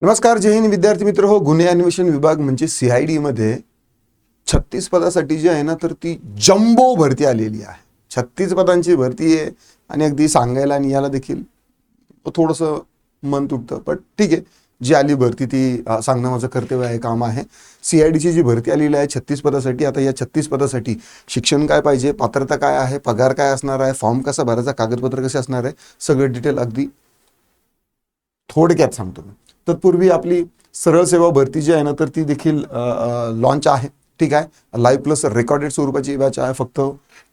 नमस्कार, जय हिंद विद्यार्थी मित्र हो. गुन्हे अन्वेषण विभाग म्हणजे सीआयडी मध्ये 36 पदासाठी जी आहे ना, तर ती जम्बो भरती आलेली आहे. 36 पदांची भरती आहे आणि अगदी सांगायला आणि याला देखील थोडंसं मन तुटतं, पण ठीक आहे. जी आली भरती ती सांगणं माझं कर्तव्य आहे, काम आहे. सीआयडीची जी भरती आलेली आहे 36 पदासाठी, आता या 36 पदासाठी शिक्षण काय पाहिजे, पात्रता काय आहे, पगार काय असणार आहे, फॉर्म कसा भरायचा, कागदपत्र कसे असणार आहे, सगळं डिटेल अगदी थोडक्यात सांगतो मी. तत्पूर्वी आपली सरळ सेवा भरती जी आहे ना, तर ती देखील लॉन्च आहे. ठीक आहे. लाईव्ह प्लस रेकॉर्डेड स्वरूपाची ही बॅच आहे. फक्त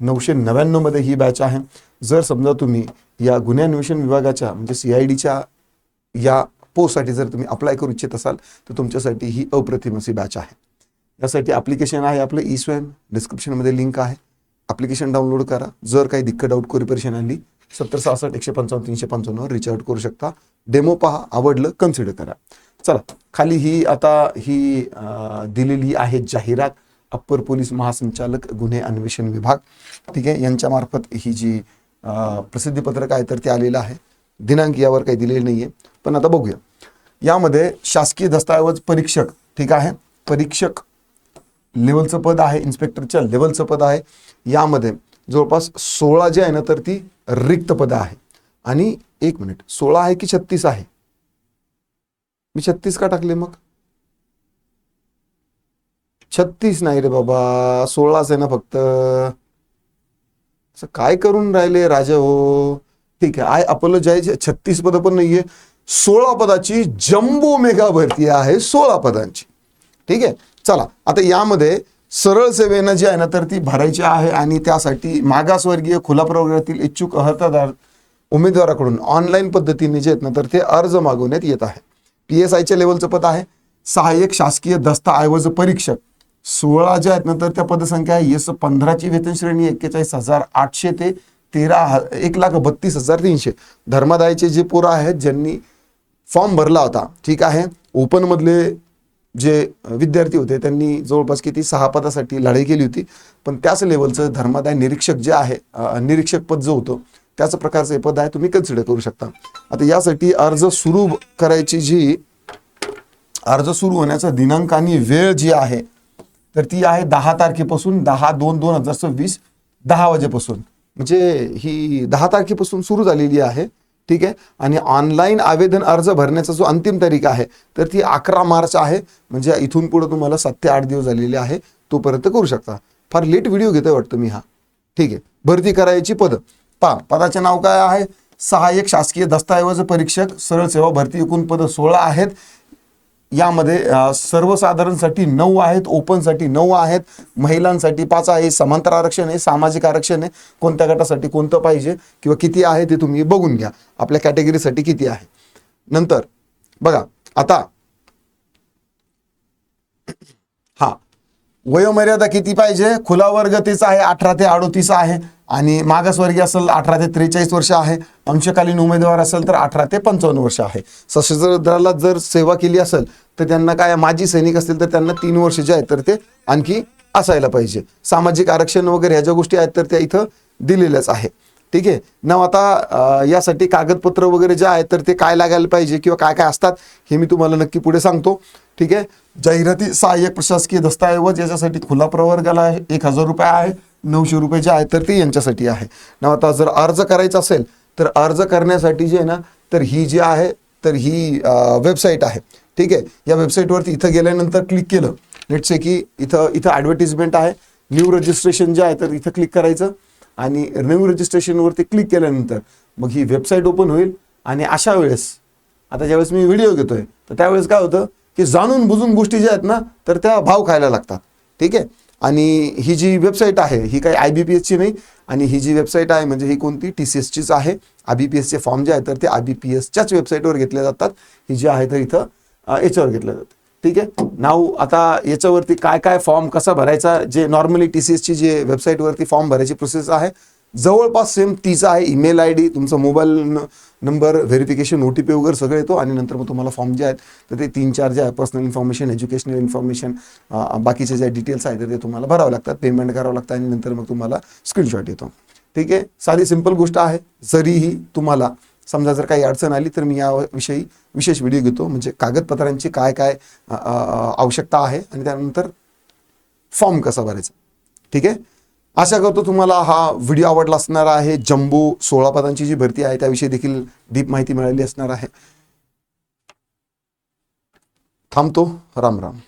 999 मध्ये ही बॅच आहे. जर समजा तुम्ही या गुन्हे अन्वेषण विभागाच्या म्हणजे सीआयडीच्या या पोस्टसाठी जर तुम्ही अप्लाय करू इच्छित असाल तर तुमच्यासाठी ही अप्रतिम अशी बॅच आहे. यासाठी ॲप्लिकेशन आहे आपलं ई-स्वयं, डिस्क्रिप्शनमध्ये लिंक आहे. ॲप्लिकेशन डाउनलोड करा. जर काही दिक्कत डाऊट कोरी परेशानी आली 7066-155-355 वर रिच आउट करू शकता. डेमो पहा, आवडलं कन्सिडर करा. चला, खाली ही दिलेली आहे जाहिरात. अप्पर पोलीस महासंचालक गुन्हे अन्वेषण विभाग, ठीक आहे, यांच्यामार्फत ही जी प्रसिद्धीपत्रक आहे तर ते आलेलं आहे. दिनांक यावर काही दिलेले नाही आहे, पण आता बघूया. यामध्ये शासकीय दस्तऐवज परीक्षक, ठीक आहे, परीक्षक लेवलचं पद आहे, इन्स्पेक्टरच्या लेवलचं पद आहे. यामध्ये जवळपास 16 जे आहे ना, तर ती रिक्त पदं आहे. आणि 1 मिनिट, 16 आहे की 36 आहे? मी 36 का टाकले मग? 36 नाही रे बाबा, 16च आहे ना फक्त. असं काय करून राहिले राजा हो. ठीक आहे, आय अपोलोजाइज. 36 पदं पण नाहीये, 16 पदाची जम्बो मेगा भरती आहे, 16 पदांची. ठीक आहे. चला, आता यामध्ये सरळ सेवेनं जी आहे ना, तर ती भरायची आहे आणि त्यासाठी मागासवर्गीय खुला प्रवर्गातील इच्छुक अर्हतादार उमेदवाराकडून ऑनलाईन पद्धतीने जे आहेत ना, तर ते अर्ज मागवण्यात येत आहे. PSIच्या लेवलचं पद आहे. सहाय्यक शासकीय दस्तऐवज परीक्षक 16 जे आहेत ना, तर त्या पदसंख्या आहे. S15 ची वेतन श्रेणी 41,800 ते 1,32,300. धर्मादायचे जे पोरं आहेत ज्यांनी फॉर्म भरला होता, ठीक आहे, ओपन मधले जे विद्यार्थी होते त्यांनी जवळपास किती 6 पदासाठी लढाई केली होती, पण त्याच लेवलचं धर्मादाय निरीक्षक जे आहे, निरीक्षक पद जो होतं त्याच प्रकारचं पद आहे, तुम्ही कन्सिडर करू शकता. आता यासाठी अर्ज सुरू होण्याचा दिनांक आणि वेळ जी आहे तर ती आहे 10 तारखेपासून 10/2/2026 10 वाजेपासून. म्हणजे ही 10 तारखेपासून सुरू झालेली आहे. ठीक आहे. आणि ऑनलाईन आवेदन अर्ज भरण्याचा जो अंतिम तारीख आहे तर ती 11 मार्च आहे. म्हणजे इथून पुढे तुम्हाला 7 ते 8 दिवस झालेले आहे, तोपर्यंत करू शकता. फार लेट व्हिडिओ घेतोय वाटतं मी हा. ठीक आहे. भरती करायची पद पहा. पदाचे नाव काय आहे? सहाय्यक शासकीय दस्तऐवज परीक्षक सरळ सेवा भरती. एकूण पद 16 आहेत. यामध्ये सर्वसाधारणसाठी 9 आहेत, ओपनसाठी 9 आहेत, महिलांसाठी 5 आहे, समांतर आरक्षण आहे, सामाजिक आरक्षण आहे. कोणत्या गटासाठी कोणतं पाहिजे किंवा किती आहे ते तुम्ही बघून घ्या, आपल्या कॅटेगरीसाठी किती आहे. नंतर बघा आता वयोमर्यादा किती पाहिजे? खुला वर्ग तेच आहे 18 ते 38 आहे आणि मागासवर्गीय असेल 18 ते 43 वर्ष आहे. अंशकालीन उमेदवार असेल तर 18 ते 55 वर्ष आहे. सशस्त्र दलात जर सेवा केली असेल तर त्यांना काय, माजी सैनिक असतील तर त्यांना 3 वर्ष जे आहेत तर ते आणखी असायला पाहिजे. सामाजिक आरक्षण वगैरे ह्या ज्या गोष्टी आहेत तर त्या इथं दिलेल्याच आहे. ठीक आहे ना. आता यासाठी कागदपत्र वगैरे जे आहेत तर ते काय लागायला पाहिजे किंवा काय काय असतात हे मी तुम्हाला नक्की पुढे सांगतो. ठीक आहे. जाहिराती सहाय्यक प्रशासकीय दस्तऐवज याच्यासाठी खुला प्रवर्गाला 1,000 रुपये आहे. 900 रुपये जे आहेत तर ते यांच्यासाठी आहे ना. आता जर अर्ज करायचा असेल तर अर्ज करण्यासाठी जे आहे ना, तर ही जी आहे तर ही वेबसाईट आहे. ठीक आहे. या वेबसाईटवरती इथं गेल्यानंतर क्लिक केलं, लेट्स से की इथं ॲडव्हर्टिजमेंट आहे. न्यू रजिस्ट्रेशन जे आहे तर इथं क्लिक करायचं आणि न्यू रजिस्ट्रेशनवरती क्लिक केल्यानंतर मग ही वेबसाईट ओपन होईल. आणि अशा वेळेस आता ज्यावेळेस मी व्हिडिओ घेतोय तर त्यावेळेस काय होतं की जाणून बुजून गोष्टी ज्या आहेत ना तर त्या भाव खायला लागतात. ठीक आहे. आणि ही जी वेबसाईट आहे ही काही IBPSची नाही. आणि ही जी वेबसाईट आहे म्हणजे ही कोणती TCSचीच आहे. IBPSचे फॉर्म जे आहेत तर ते IBPSच्याच वेबसाईटवर घेतले जातात. ही जी आहे तर इथं याच्यावर घेतलं जातं. ठीक आहे. नाव आता याच्यावरती काय काय फॉर्म कसा भरायचा, जे नॉर्मली TCSची जे वेबसाईटवरती फॉर्म भरायची प्रोसेस आहे जवळपास सेम तीच आहे. ईमेल ID, तुमचा मोबाईल नंबर, व्हेरिफिकेशन, OTP वगैरे सगळं येतो. आणि नंतर मग तुम्हाला फॉर्म जे आहेत तर ते 3-4 जे आहे पर्सनल इन्फॉर्मेशन, एज्युकेशनल इन्फॉर्मेशन, बाकीचे जे डिटेल्स आहेत तर ते तुम्हाला भरावं लागतात, पेमेंट करावं लागतं आणि नंतर मग तुम्हाला स्क्रीनशॉट येतो. ठीक आहे. साधी सिंपल गोष्ट आहे. जरीही तुम्हाला समजा जर काही अडचण आली तर मी याविषयी विशेष व्हिडिओ घेतो, म्हणजे कागदपत्रांची काय काय आवश्यकता आहे आणि त्यानंतर फॉर्म कसा भरायचा. ठीक आहे. आशा करतो तुम्हाला हा व्हिडिओ आवडला असणार आहे. जम्बो 16 पदांची जी भरती आहे त्याविषयी देखील डीप माहिती मिळाली असणार आहे. थांबतो. राम राम.